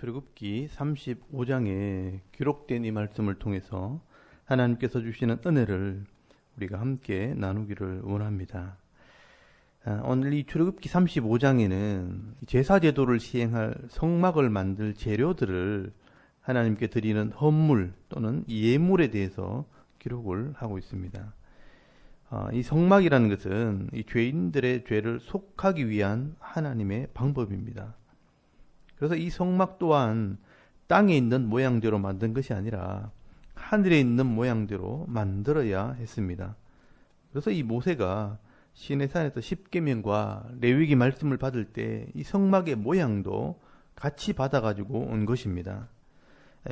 출애굽기 35장에 기록된 이 말씀을 통해서 하나님께서 주시는 은혜를 우리가 함께 나누기를 원합니다. 오늘 이 출애굽기 35장에는 제사제도를 시행할 성막을 만들 재료들을 하나님께 드리는 헌물 또는 예물에 대해서 기록을 하고 있습니다. 이 성막이라는 것은 이 죄인들의 죄를 속하기 위한 하나님의 방법입니다. 그래서 이 성막 또한 땅에 있는 모양대로 만든 것이 아니라 하늘에 있는 모양대로 만들어야 했습니다. 그래서 이 모세가 시내산에서 십계명과 레위기 말씀을 받을 때 이 성막의 모양도 같이 받아가지고 온 것입니다.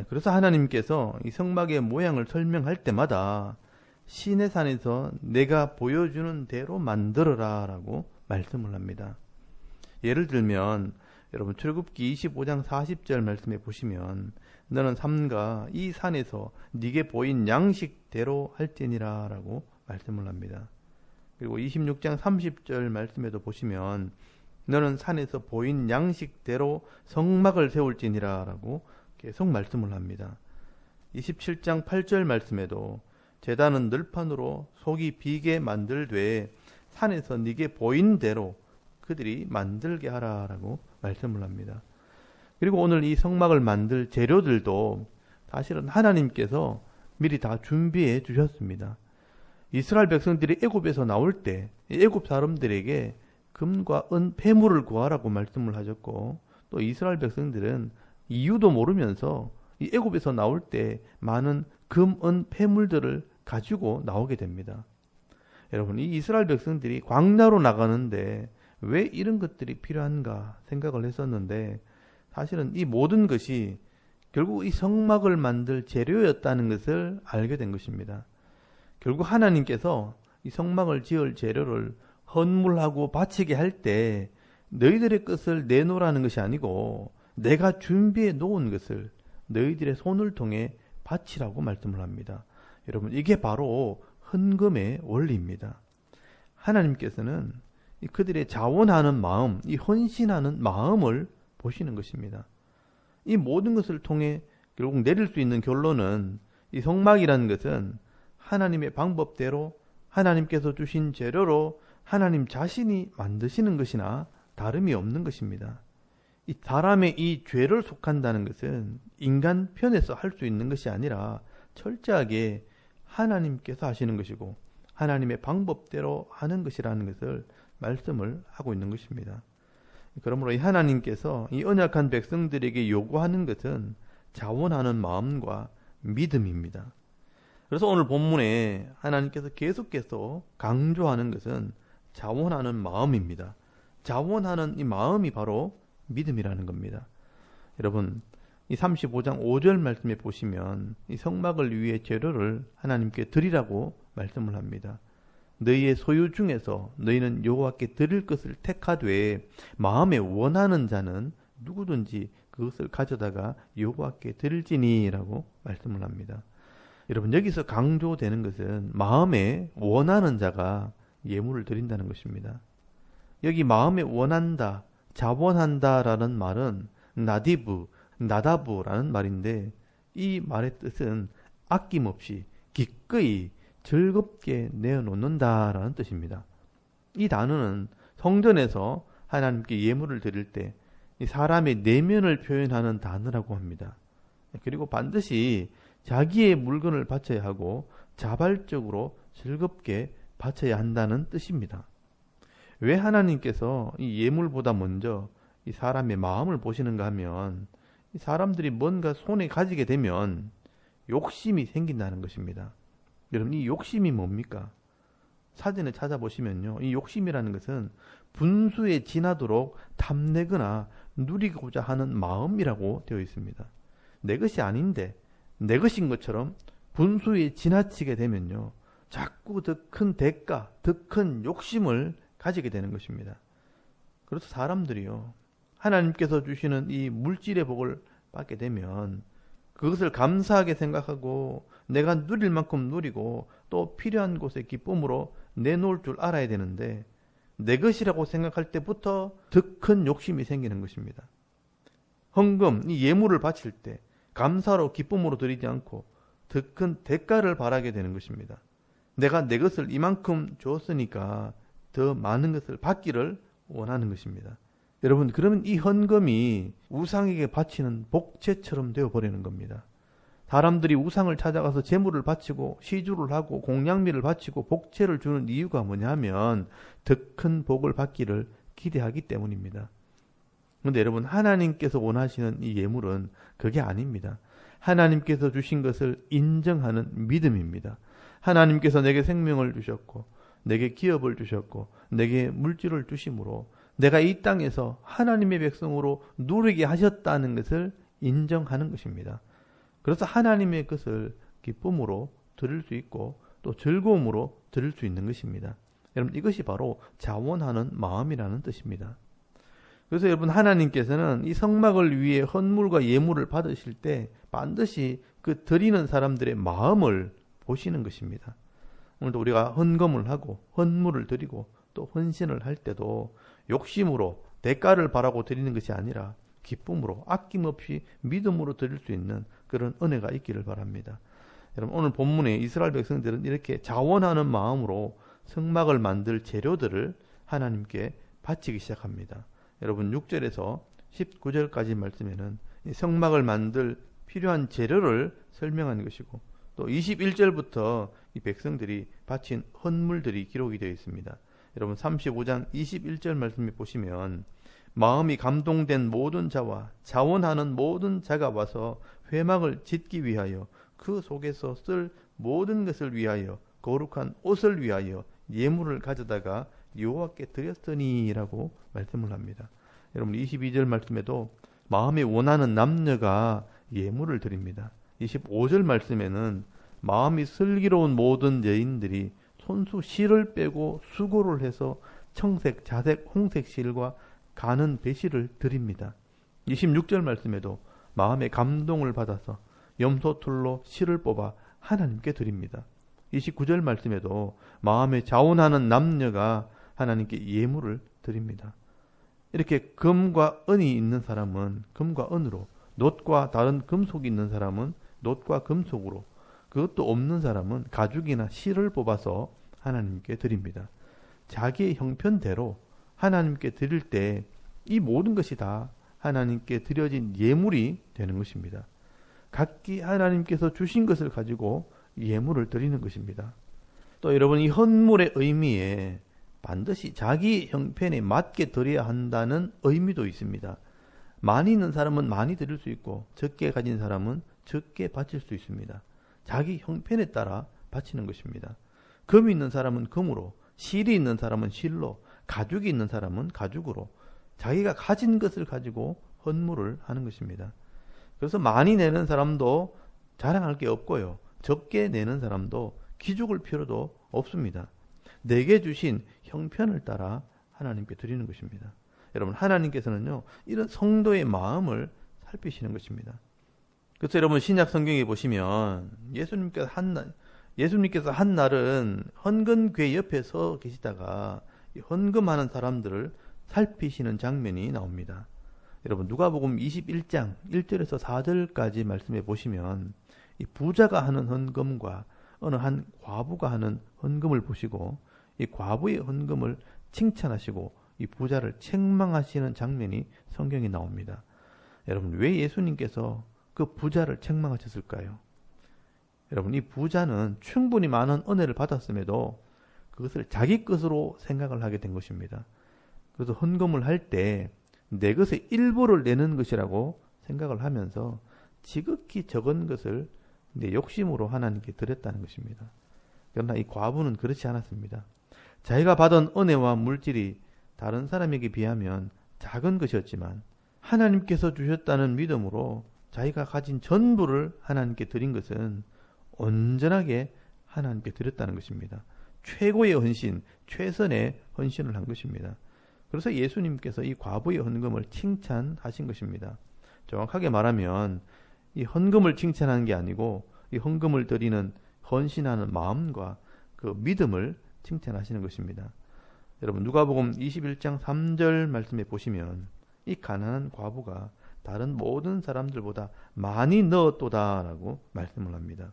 그래서 하나님께서 이 성막의 모양을 설명할 때마다 시내산에서 내가 보여주는 대로 만들어라 라고 말씀을 합니다. 예를 들면 여러분 출애굽기 25장 40절 말씀에 보시면 너는 삼가 이 산에서 네게 보인 양식대로 할지니라 라고 말씀을 합니다. 그리고 26장 30절 말씀에도 보시면 너는 산에서 보인 양식대로 성막을 세울지니라 라고 계속 말씀을 합니다. 27장 8절 말씀에도 제단은 늘판으로 속이 비게 만들되 산에서 네게 보인 대로 그들이 만들게 하라라고 말씀을 합니다. 그리고 오늘 이 성막을 만들 재료들도 사실은 하나님께서 미리 다 준비해 주셨습니다. 이스라엘 백성들이 애굽에서 나올 때 애굽 사람들에게 금과 은 폐물을 구하라고 말씀을 하셨고, 또 이스라엘 백성들은 이유도 모르면서 이 애굽에서 나올 때 많은 금, 은 폐물들을 가지고 나오게 됩니다. 여러분, 이 이스라엘 백성들이 광야로 나가는데 왜 이런 것들이 필요한가 생각을 했었는데, 사실은 이 모든 것이 결국 이 성막을 만들 재료였다는 것을 알게 된 것입니다. 결국 하나님께서 이 성막을 지을 재료를 헌물하고 바치게 할 때 너희들의 것을 내놓으라는 것이 아니고 내가 준비해 놓은 것을 너희들의 손을 통해 바치라고 말씀을 합니다. 여러분, 이게 바로 헌금의 원리입니다. 하나님께서는 그들의 자원하는 마음, 이 헌신하는 마음을 보시는 것입니다. 이 모든 것을 통해 결국 내릴 수 있는 결론은 이 성막이라는 것은 하나님의 방법대로 하나님께서 주신 재료로 하나님 자신이 만드시는 것이나 다름이 없는 것입니다. 이 사람의 이 죄를 속한다는 것은 인간 편에서 할 수 있는 것이 아니라 철저하게 하나님께서 하시는 것이고 하나님의 방법대로 하는 것이라는 것을 말씀을 하고 있는 것입니다. 그러므로 이 하나님께서 이 언약한 백성들에게 요구하는 것은 자원하는 마음과 믿음입니다. 그래서 오늘 본문에 하나님께서 계속해서 강조하는 것은 자원하는 마음입니다. 자원하는 이 마음이 바로 믿음이라는 겁니다. 여러분, 이 35장 5절 말씀에 보시면 이 성막을 위해 재료를 하나님께 드리라고 말씀을 합니다. 너희의 소유 중에서 너희는 여호와께 드릴 것을 택하되 마음에 원하는 자는 누구든지 그것을 가져다가 여호와께 드릴지니 라고 말씀을 합니다. 여러분, 여기서 강조되는 것은 마음에 원하는 자가 예물을 드린다는 것입니다. 여기 마음에 원한다, 자원한다 라는 말은 나디브, 나다브라는 말인데 이 말의 뜻은 아낌없이 기꺼이 즐겁게 내어놓는다라는 뜻입니다. 이 단어는 성전에서 하나님께 예물을 드릴 때 사람의 내면을 표현하는 단어라고 합니다. 그리고 반드시 자기의 물건을 바쳐야 하고 자발적으로 즐겁게 바쳐야 한다는 뜻입니다. 왜 하나님께서 이 예물보다 먼저 이 사람의 마음을 보시는가 하면 이 사람들이 뭔가 손에 가지게 되면 욕심이 생긴다는 것입니다. 여러분, 이 욕심이 뭡니까? 사전에 찾아보시면요, 이 욕심이라는 것은 분수에 지나도록 탐내거나 누리고자 하는 마음이라고 되어 있습니다. 내 것이 아닌데 내 것인 것처럼 분수에 지나치게 되면요, 자꾸 더 큰 대가, 더 큰 욕심을 가지게 되는 것입니다. 그래서 사람들이요, 하나님께서 주시는 이 물질의 복을 받게 되면 그것을 감사하게 생각하고 내가 누릴 만큼 누리고 또 필요한 곳에 기쁨으로 내놓을 줄 알아야 되는데 내 것이라고 생각할 때부터 더 큰 욕심이 생기는 것입니다. 헌금, 이 예물을 바칠 때 감사로 기쁨으로 드리지 않고 더 큰 대가를 바라게 되는 것입니다. 내가 내 것을 이만큼 줬으니까 더 많은 것을 받기를 원하는 것입니다. 여러분, 그러면 이 헌금이 우상에게 바치는 복제처럼 되어버리는 겁니다. 사람들이 우상을 찾아가서 제물을 바치고 시주를 하고 공양미를 바치고 복제를 주는 이유가 뭐냐면 더 큰 복을 받기를 기대하기 때문입니다. 그런데 여러분, 하나님께서 원하시는 이 예물은 그게 아닙니다. 하나님께서 주신 것을 인정하는 믿음입니다. 하나님께서 내게 생명을 주셨고 내게 기업을 주셨고 내게 물질을 주심으로 내가 이 땅에서 하나님의 백성으로 누리게 하셨다는 것을 인정하는 것입니다. 그래서 하나님의 것을 기쁨으로 드릴 수 있고 또 즐거움으로 드릴 수 있는 것입니다. 여러분, 이것이 바로 자원하는 마음이라는 뜻입니다. 그래서 여러분, 하나님께서는 이 성막을 위해 헌물과 예물을 받으실 때 반드시 그 드리는 사람들의 마음을 보시는 것입니다. 오늘도 우리가 헌금을 하고 헌물을 드리고 또 헌신을 할 때도 욕심으로 대가를 바라고 드리는 것이 아니라 기쁨으로 아낌없이 믿음으로 드릴 수 있는 그런 은혜가 있기를 바랍니다. 여러분, 오늘 본문에 이스라엘 백성들은 이렇게 자원하는 마음으로 성막을 만들 재료들을 하나님께 바치기 시작합니다. 여러분, 6절에서 19절까지 말씀에는 이 성막을 만들 필요한 재료를 설명하는 것이고 또 21절부터 이 백성들이 바친 헌물들이 기록이 되어 있습니다. 여러분, 35장 21절 말씀에 보시면 마음이 감동된 모든 자와 자원하는 모든 자가 와서 회막을 짓기 위하여 그 속에서 쓸 모든 것을 위하여 거룩한 옷을 위하여 예물을 가져다가 여호와께 드렸으니라고 말씀을 합니다. 여러분, 22절 말씀에도 마음이 원하는 남녀가 예물을 드립니다. 25절 말씀에는 마음이 슬기로운 모든 여인들이 손수 실을 빼고 수고를 해서 청색, 자색, 홍색 실과 가는 배실을 드립니다. 26절 말씀에도 마음의 감동을 받아서 염소틀로 실을 뽑아 하나님께 드립니다. 29절 말씀에도 마음에 자원하는 남녀가 하나님께 예물을 드립니다. 이렇게 금과 은이 있는 사람은 금과 은으로, 놋과 다른 금속이 있는 사람은 놋과 금속으로, 그것도 없는 사람은 가죽이나 실을 뽑아서 하나님께 드립니다. 자기의 형편대로 하나님께 드릴 때 이 모든 것이 다 하나님께 드려진 예물이 되는 것입니다. 각기 하나님께서 주신 것을 가지고 예물을 드리는 것입니다. 또 여러분, 이 헌물의 의미에 반드시 자기 형편에 맞게 드려야 한다는 의미도 있습니다. 많이 있는 사람은 많이 드릴 수 있고 적게 가진 사람은 적게 바칠 수 있습니다. 자기 형편에 따라 바치는 것입니다. 금이 있는 사람은 금으로, 실이 있는 사람은 실로, 가죽이 있는 사람은 가죽으로 자기가 가진 것을 가지고 헌물을 하는 것입니다. 그래서 많이 내는 사람도 자랑할 게 없고요. 적게 내는 사람도 기죽을 필요도 없습니다. 내게 주신 형편을 따라 하나님께 드리는 것입니다. 여러분, 하나님께서는요, 이런 성도의 마음을 살피시는 것입니다. 그래서 여러분, 신약 성경에 보시면 예수님께서 한 날은 헌금궤 옆에 서 계시다가 헌금하는 사람들을 살피시는 장면이 나옵니다. 여러분, 누가복음 21장 1절에서 4절까지 말씀해 보시면 이 부자가 하는 헌금과 어느 한 과부가 하는 헌금을 보시고 이 과부의 헌금을 칭찬하시고 이 부자를 책망하시는 장면이 성경에 나옵니다. 여러분, 왜 예수님께서 그 부자를 책망하셨을까요? 여러분, 이 부자는 충분히 많은 은혜를 받았음에도 그것을 자기 것으로 생각을 하게 된 것입니다. 그래서 헌금을 할 때 내 것의 일부를 내는 것이라고 생각을 하면서 지극히 적은 것을 내 욕심으로 하나님께 드렸다는 것입니다. 그러나 이 과부는 그렇지 않았습니다. 자기가 받은 은혜와 물질이 다른 사람에게 비하면 작은 것이었지만 하나님께서 주셨다는 믿음으로 자기가 가진 전부를 하나님께 드린 것은 온전하게 하나님께 드렸다는 것입니다. 최고의 헌신, 최선의 헌신을 한 것입니다. 그래서 예수님께서 이 과부의 헌금을 칭찬하신 것입니다. 정확하게 말하면 이 헌금을 칭찬하는 게 아니고 이 헌금을 드리는 헌신하는 마음과 그 믿음을 칭찬하시는 것입니다. 여러분, 누가복음 21장 3절 말씀에 보시면 이 가난한 과부가 다른 모든 사람들보다 많이 넣었도다라고 말씀을 합니다.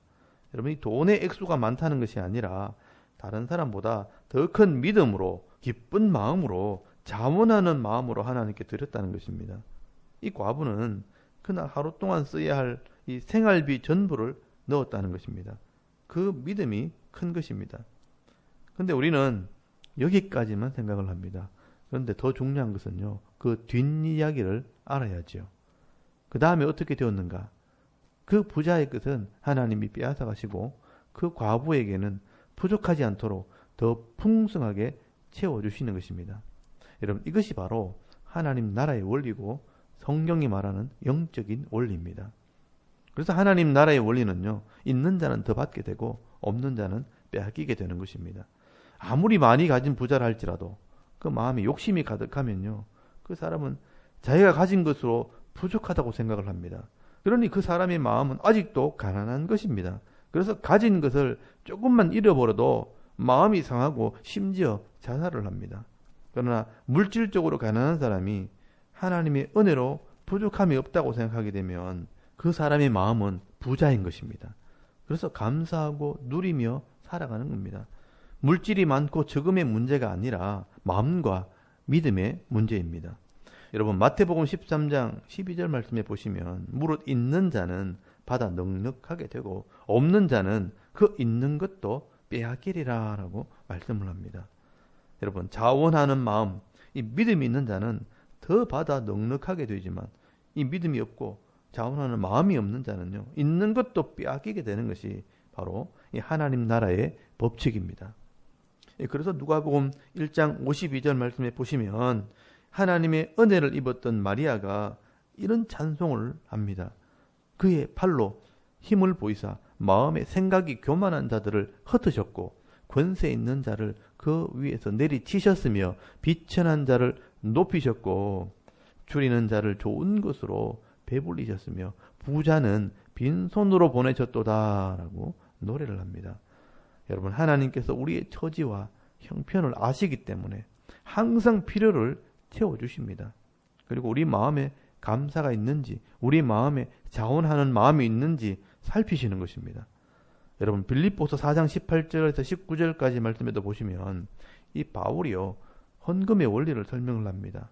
여러분, 이 돈의 액수가 많다는 것이 아니라 다른 사람보다 더 큰 믿음으로, 기쁜 마음으로, 자원하는 마음으로 하나님께 드렸다는 것입니다. 이 과부는 그날 하루 동안 써야 할 이 생활비 전부를 넣었다는 것입니다. 그 믿음이 큰 것입니다. 그런데 우리는 여기까지만 생각을 합니다. 그런데 더 중요한 것은요, 그 뒷이야기를 알아야죠. 그 다음에 어떻게 되었는가? 그 부자의 것은 하나님이 빼앗아 가시고 그 과부에게는 부족하지 않도록 더 풍성하게 채워주시는 것입니다. 여러분, 이것이 바로 하나님 나라의 원리고 성경이 말하는 영적인 원리입니다. 그래서 하나님 나라의 원리는요, 있는 자는 더 받게 되고 없는 자는 빼앗기게 되는 것입니다. 아무리 많이 가진 부자라 할지라도 그 마음에 욕심이 가득하면요, 그 사람은 자기가 가진 것으로 부족하다고 생각을 합니다. 그러니 그 사람의 마음은 아직도 가난한 것입니다. 그래서 가진 것을 조금만 잃어버려도 마음이 상하고 심지어 자살을 합니다. 그러나 물질적으로 가난한 사람이 하나님의 은혜로 부족함이 없다고 생각하게 되면 그 사람의 마음은 부자인 것입니다. 그래서 감사하고 누리며 살아가는 겁니다. 물질이 많고 적음의 문제가 아니라 마음과 믿음의 문제입니다. 여러분, 마태복음 13장 12절 말씀에 보시면 무릇 있는 자는 받아 넉넉하게 되고 없는 자는 그 있는 것도 빼앗기리라 라고 말씀을 합니다. 여러분, 자원하는 마음, 이 믿음이 있는 자는 더 받아 넉넉하게 되지만 이 믿음이 없고 자원하는 마음이 없는 자는요, 있는 것도 빼앗기게 되는 것이 바로 이 하나님 나라의 법칙입니다. 그래서 누가복음 1장 52절 말씀에 보시면 하나님의 은혜를 입었던 마리아가 이런 찬송을 합니다. 그의 팔로 힘을 보이사 마음의 생각이 교만한 자들을 흩으셨고 권세 있는 자를 그 위에서 내리치셨으며 비천한 자를 높이셨고 줄이는 자를 좋은 것으로 배불리셨으며 부자는 빈손으로 보내셨도다라고 노래를 합니다. 여러분, 하나님께서 우리의 처지와 형편을 아시기 때문에 항상 필요를 채워주십니다. 그리고 우리 마음에 감사가 있는지, 우리 마음에 자원하는 마음이 있는지 살피시는 것입니다. 여러분, 빌립보서 4장 18절에서 19절까지 말씀에도 보시면 이 바울이요, 헌금의 원리를 설명을 합니다.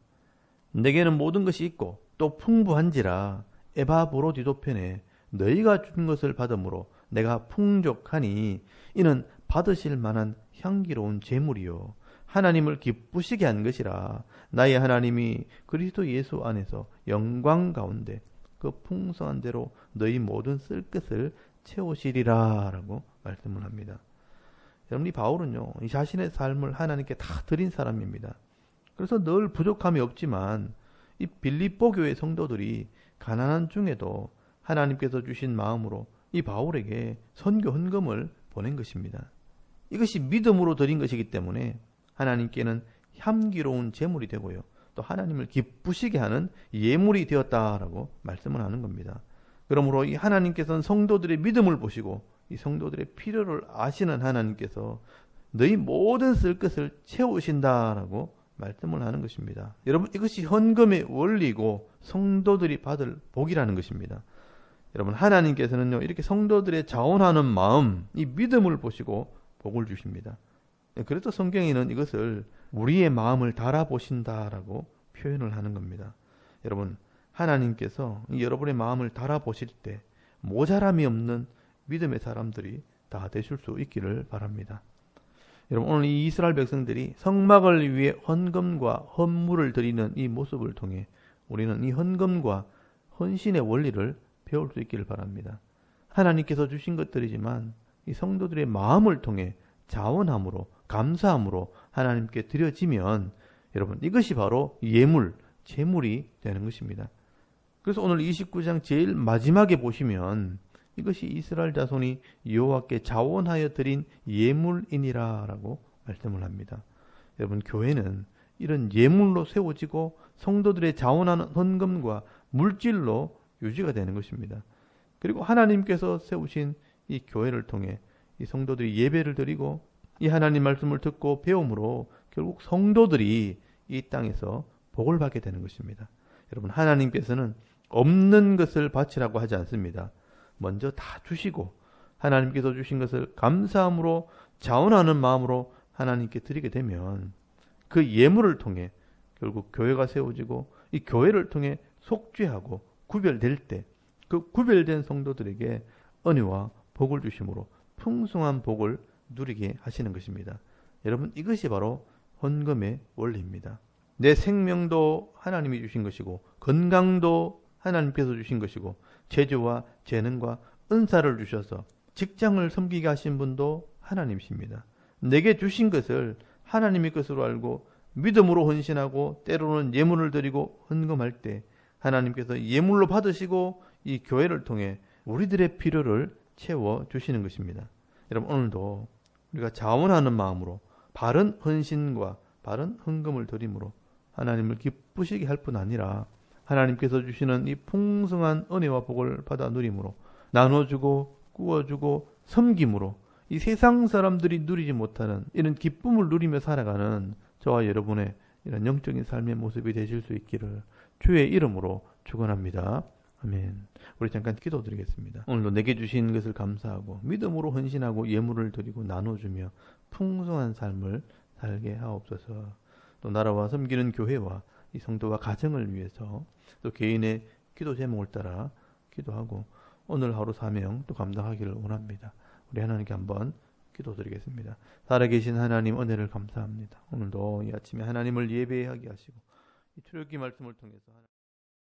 내게는 모든 것이 있고 또 풍부한지라 에바브로디도편에 너희가 준 것을 받음으로 내가 풍족하니 이는 받으실 만한 향기로운 제물이요 하나님을 기쁘시게 한 것이라. 나의 하나님이 그리스도 예수 안에서 영광 가운데 그 풍성한 대로 너희 모든 쓸 것을 채우시리라 라고 말씀을 합니다. 여러분, 이 바울은요, 이 자신의 삶을 하나님께 다 드린 사람입니다. 그래서 늘 부족함이 없지만 이 빌립보 교회 성도들이 가난한 중에도 하나님께서 주신 마음으로 이 바울에게 선교 헌금을 보낸 것입니다. 이것이 믿음으로 드린 것이기 때문에 하나님께는 향기로운 제물이 되고요, 또 하나님을 기쁘시게 하는 예물이 되었다라고 말씀을 하는 겁니다. 그러므로 이 하나님께서는 성도들의 믿음을 보시고 이 성도들의 필요를 아시는 하나님께서 너희 모든 쓸 것을 채우신다라고 말씀을 하는 것입니다. 여러분, 이것이 헌금의 원리고 성도들이 받을 복이라는 것입니다. 여러분, 하나님께서는요, 이렇게 성도들의 자원하는 마음, 이 믿음을 보시고 복을 주십니다. 그래서 성경에는 이것을 우리의 마음을 달아보신다라고 표현을 하는 겁니다. 여러분, 하나님께서 여러분의 마음을 달아보실 때 모자람이 없는 믿음의 사람들이 다 되실 수 있기를 바랍니다. 여러분, 오늘 이 이스라엘 백성들이 성막을 위해 헌금과 헌물을 드리는 이 모습을 통해 우리는 이 헌금과 헌신의 원리를 배울 수 있기를 바랍니다. 하나님께서 주신 것들이지만 이 성도들의 마음을 통해 자원함으로, 감사함으로 하나님께 드려지면 여러분, 이것이 바로 예물, 제물이 되는 것입니다. 그래서 오늘 29장 제일 마지막에 보시면 이것이 이스라엘 자손이 여호와께 자원하여 드린 예물이니라 라고 말씀을 합니다. 여러분, 교회는 이런 예물로 세워지고 성도들의 자원하는 헌금과 물질로 유지가 되는 것입니다. 그리고 하나님께서 세우신 이 교회를 통해 이 성도들이 예배를 드리고 이 하나님 말씀을 듣고 배움으로 결국 성도들이 이 땅에서 복을 받게 되는 것입니다. 여러분, 하나님께서는 없는 것을 바치라고 하지 않습니다. 먼저 다 주시고 하나님께서 주신 것을 감사함으로 자원하는 마음으로 하나님께 드리게 되면 그 예물을 통해 결국 교회가 세워지고 이 교회를 통해 속죄하고 구별될 때 그 구별된 성도들에게 은혜와 복을 주심으로 풍성한 복을 누리게 하시는 것입니다. 여러분, 이것이 바로 헌금의 원리입니다. 내 생명도 하나님이 주신 것이고 건강도 하나님께서 주신 것이고 재주와 재능과 은사를 주셔서 직장을 섬기게 하신 분도 하나님이십니다. 내게 주신 것을 하나님의 것으로 알고 믿음으로 헌신하고 때로는 예물을 드리고 헌금할 때 하나님께서 예물로 받으시고 이 교회를 통해 우리들의 필요를 채워주시는 것입니다. 여러분, 오늘도 우리가 자원하는 마음으로 바른 헌신과 바른 헌금을 드림으로 하나님을 기쁘시게 할 뿐 아니라 하나님께서 주시는 이 풍성한 은혜와 복을 받아 누림으로 나눠주고 꾸어주고 섬김으로 이 세상 사람들이 누리지 못하는 이런 기쁨을 누리며 살아가는 저와 여러분의 이런 영적인 삶의 모습이 되실 수 있기를 주의 이름으로 축원합니다. 아멘. 우리 잠깐 기도드리겠습니다. 오늘도 내게 주신 것을 감사하고 믿음으로 헌신하고 예물을 드리고 나눠주며 풍성한 삶을 살게 하옵소서. 또 나라와 섬기는 교회와 이 성도와 가정을 위해서 또 개인의 기도 제목을 따라 기도하고 오늘 하루 사명 또 감당하기를 원합니다. 우리 하나님께 한번 기도드리겠습니다. 살아계신 하나님, 은혜를 감사합니다. 오늘도 이 아침에 하나님을 예배하게 하시고 이 출애굽기 말씀을 통해서